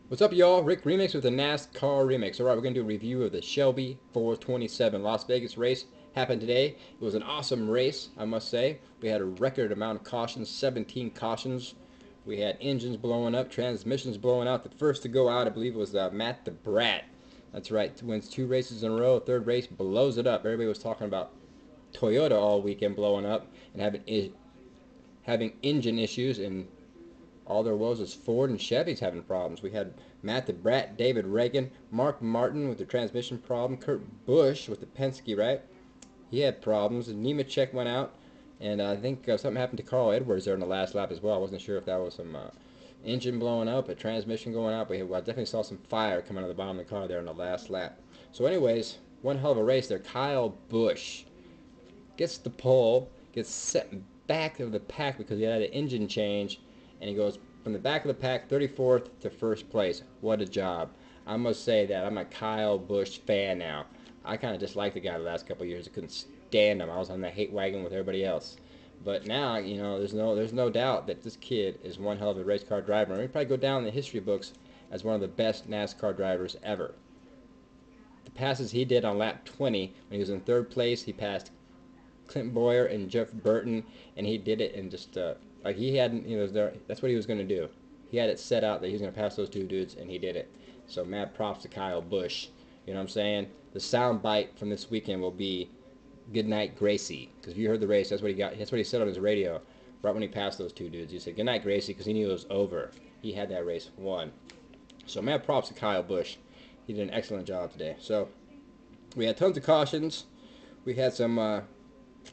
What's up, y'all? RIck Remixx with the Nascar Remix. Alright, we're going to do a review of the Shelby 427 Las Vegas race. Happened today. It was an awesome race, I must say. We had a record amount of cautions, 17 cautions. We had engines blowing up, transmissions blowing out. The first to go out, I believe, was Matt the Brat. That's right, wins 2 races in a row. Third race blows it up. Everybody was talking about Toyota all weekend blowing up and having engine issues, and all there was Ford and Chevy's having problems. We had Matt the Brat, David Reagan, Mark Martin with the transmission problem, Kurt Busch with the Penske, right? He had problems. And Nemechek went out, and I think something happened to Carl Edwards there in the last lap as well. I wasn't sure if that was some engine blowing up, a transmission going out, but I definitely saw some fire coming out of the bottom of the car there in the last lap. So anyways, one hell of a race there. Kyle Busch gets the pole, gets set back of the pack because he had an engine change, and he goes from the back of the pack 34th to first place. What a job. I must say that I'm a Kyle Busch fan now. I kind of disliked the guy the last couple of years. I couldn't stand him. I was on the hate wagon with everybody else. But now, there's no doubt that this kid is one hell of a race car driver. And he'll probably go down in the history books as one of the best NASCAR drivers ever. The passes he did on lap 20 when he was in third place, he passed Clint Boyer and Jeff Burton, and he did it in just like he hadn't, there. That's what he was going to do. He had it set out that he was going to pass those two dudes, and he did it. So mad props to Kyle Busch. You know what I'm saying? The sound bite from this weekend will be "Good night, Gracie," because if you heard the race, that's what he got. That's what he said on his radio right when he passed those two dudes. He said, "Good night, Gracie," because he knew it was over. He had that race won. So mad props to Kyle Busch. He did an excellent job today. So we had tons of cautions. We had some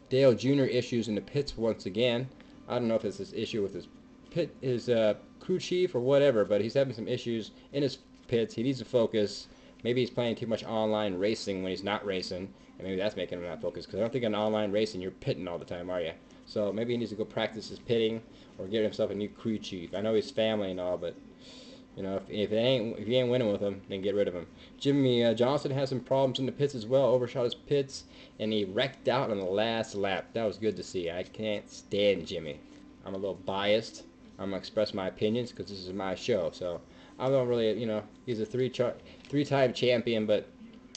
Dale Jr. issues in the pits once again. I don't know if it's this issue with his crew chief or whatever, but he's having some issues in his pits. He needs to focus. Maybe he's playing too much online racing when he's not racing, and maybe that's making him not focus. Because I don't think in online racing you're pitting all the time, are you? So maybe he needs to go practice his pitting or get himself a new crew chief. I know he's family and all, but if you ain't winning with him, then get rid of him. Jimmy Johnson has some problems in the pits as well. Overshot his pits, and he wrecked out on the last lap. That was good to see. I can't stand Jimmy. I'm a little biased. I'm gonna express my opinions because this is my show. So I don't really, he's a three-time champion, but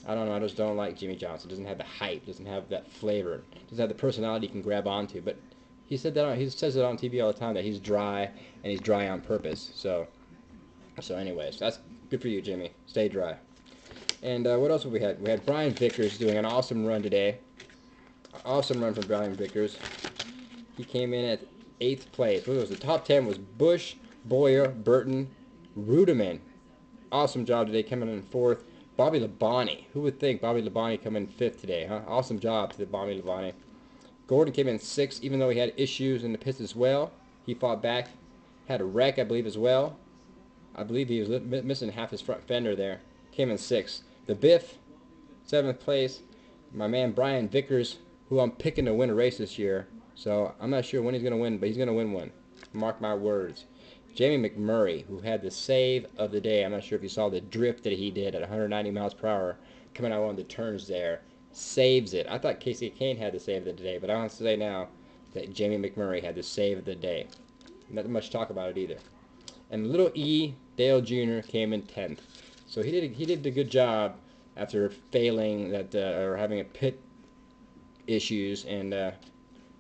I don't know. I just don't like Jimmy Johnson. Doesn't have the hype. Doesn't have that flavor. Doesn't have the personality he can grab onto. But he said that he says it on TV all the time that he's dry and he's dry on purpose. So anyways, that's good for you, Jimmy. Stay dry. And what else have we had? We had Brian Vickers doing an awesome run today. Awesome run from Brian Vickers. He came in at 8th place. What was the top 10 was Busch, Boyer, Burton, Rudiman. Awesome job today, coming in 4th. Bobby Labonte. Who would think Bobby Labonte come in 5th today, huh? Awesome job to the Bobby Labonte. Gordon came in 6th, even though he had issues in the pits as well. He fought back. Had a wreck, I believe, as well. I believe he was missing half his front fender there. Came in 6th. The Biff, 7th place. My man Brian Vickers, who I'm picking to win a race this year. So I'm not sure when he's going to win, but he's going to win one. Mark my words. Jamie McMurray, who had the save of the day. I'm not sure if you saw the drift that he did at 190 miles per hour coming out on the turns there. Saves it. I thought Casey Kane had the save of the day, but I want to say now that Jamie McMurray had the save of the day. Not much talk about it either. And little E, Dale Jr. came in 10th. So he did a good job after failing or having a pit issues, and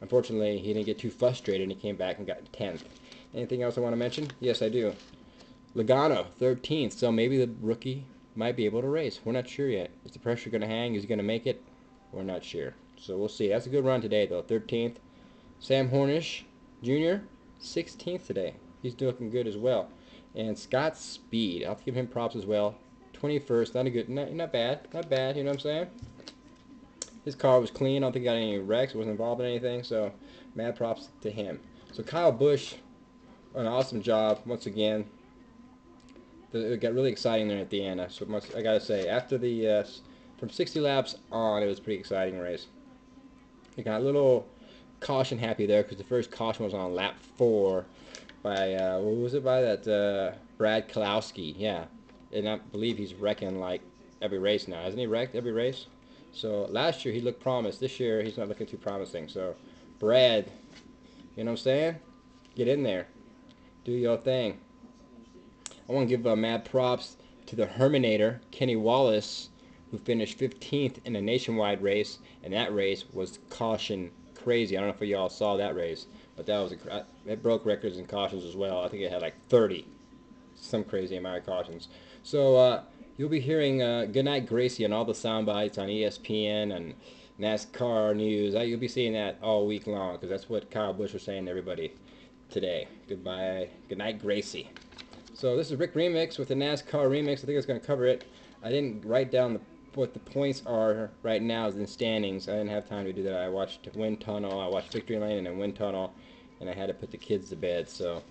unfortunately he didn't get too frustrated and he came back and got 10th. Anything else I want to mention? Yes, I do. Logano, 13th. So maybe the rookie might be able to race. We're not sure yet. Is the pressure going to hang? Is he going to make it? We're not sure. So we'll see. That's a good run today, though. 13th. Sam Hornish Jr., 16th today. He's looking good as well. And Scott Speed, I'll give him props as well. 21st, not bad, you know what I'm saying? His car was clean. I don't think he got any wrecks, wasn't involved in anything, so mad props to him. So Kyle Busch, an awesome job once again. It got really exciting there at the end. So I gotta say, after from 60 laps on, it was a pretty exciting race. He got a little caution happy there because the first caution was on lap 4 by what was it, by that Brad Kalowski. Yeah, and I believe he's wrecking like every race now. Hasn't he wrecked every race? So last year he looked promised. This year he's not looking too promising. So Brad, you know what I'm saying? Get in there, do your thing. I want to give mad props to the Herminator, Kenny Wallace, who finished 15th in a nationwide race, and that race was caution crazy. I don't know if y'all saw that race, but that was it broke records in cautions as well. I think it had like 30, some crazy amount of cautions. So you'll be hearing Goodnight Gracie on all the sound bites on ESPN and NASCAR news. You'll be seeing that all week long because that's what Kyle Busch was saying to everybody today. Goodbye, Goodnight Gracie. So this is RIck Remixx with the NASCAR Remix. I think I was going to cover it. I didn't write down what the points are right now in the standings. I didn't have time to do that. I watched Wind Tunnel, I watched Victory Lane and then Wind Tunnel, and I had to put the kids to bed, so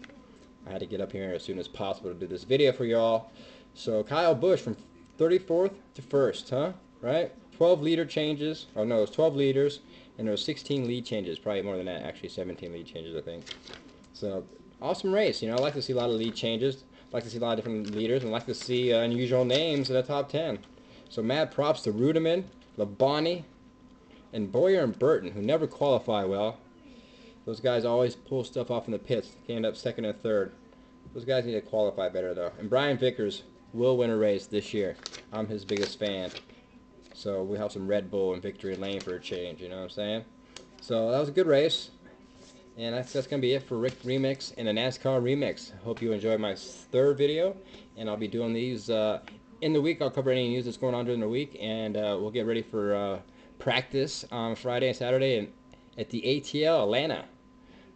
I had to get up here as soon as possible to do this video for y'all. So Kyle Busch from 34th to 1st, huh? Right? 12 leader changes. Oh no, it was 12 leaders, and there was 16 lead changes. Probably more than that, actually 17 lead changes, I think. So awesome race. You know, I like to see a lot of lead changes. I like to see a lot of different leaders, and I like to see unusual names in the top 10. So mad props to Rudiman, Labonte, and Boyer and Burton, who never qualify well. Those guys always pull stuff off in the pits. They end up 2nd and 3rd. Those guys need to qualify better, though. And Brian Vickers will win a race this year. I'm his biggest fan. So we have some Red Bull and Victory Lane for a change, you know what I'm saying? So that was a good race. And that's going to be it for RIck Remixx and the NASCAR Remix. Hope you enjoyed my 3rd video. And I'll be doing these in the week. I'll cover any news that's going on during the week. And we'll get ready for practice on Friday and Saturday and at the ATL Atlanta.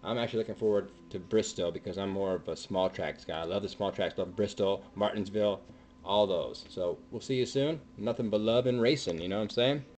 I'm actually looking forward to Bristol because I'm more of a small tracks guy. I love the small tracks. Love Bristol, Martinsville, all those. So we'll see you soon. Nothing but love and racing, you know what I'm saying?